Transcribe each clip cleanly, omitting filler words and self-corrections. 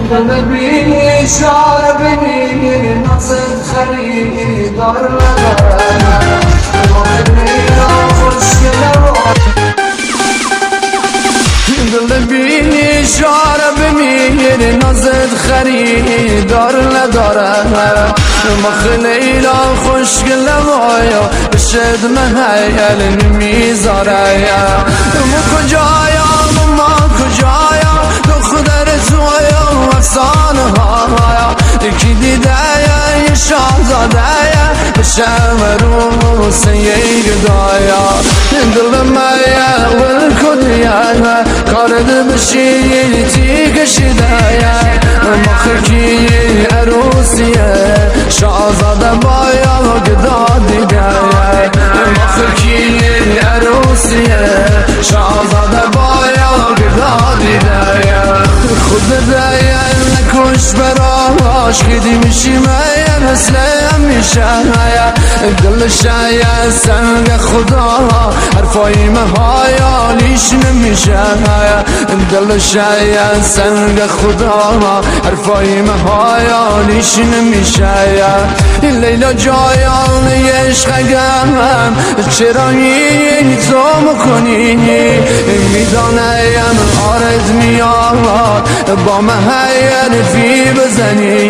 ببینی اشاره ببینی نازت خریدار لبن دل بینی اشاره ببینی نازت خریدار نداره مخ لیلا خوشگل مایا بشد محیل نمیذاره ما کجایم ما کجایم دختر تویا افسانه هایا یکی دیده یه شاهزاده بشم روسه یه گدایا دل مایا ول کدیا کارد بشی تی کشیده مخکی عروسیه شاهزاده بایا و گدا دیگه مخکی عروسیه شاهزاده بایا و گدا دیگه خود دیگه نکش براش کدی میشی میم مثل همیشه دل شاید سنگ خدا حرفای مهایالیش نمیشه دل شاید سنگ خدا حرفای مهایالیش نمیشه لیلا جایان عشقم چرا این تو میکنی میدانم آرد میاد با محیل فی بزنی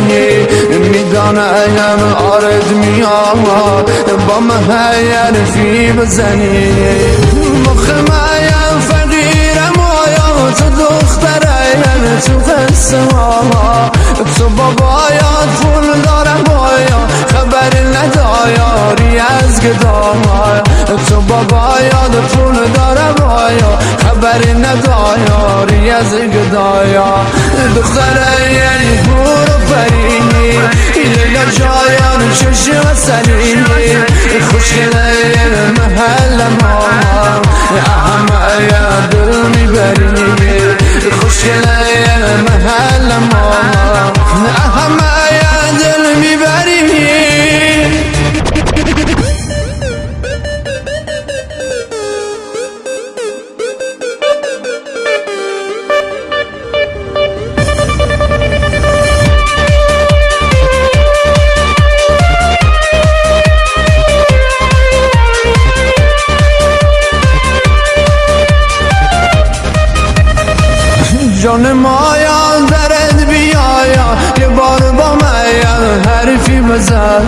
میدانم آرد میاد با محیل فی بزنی مخمایم فقیرم آیا تو دخترم تو قصه تو بابایات پول دارم بایا خبر ندایاری از گدایا تو بابایات پول دارم بایا خبر ندایاری از گدایا دختره یعنی برو پرینی لیلا جایان چشم سرینی خوشگله محل ما احمه دل میبرینی خوشگله محل ما احمه دل میبرینی جان مایا درد بیایا یه بار با میم حرفی بزن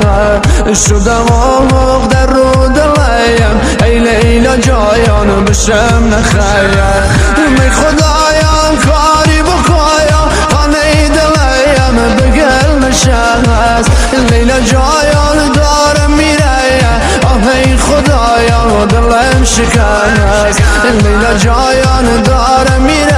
شدم آموق در رو دلیم ای لیلا جایان بشم نخیم می خدایم کاری بکایا خانه دلیم بگل نشست لیلا جایان دارم میره آه ای خدایا دلم شکست لیلا جایان دارم میره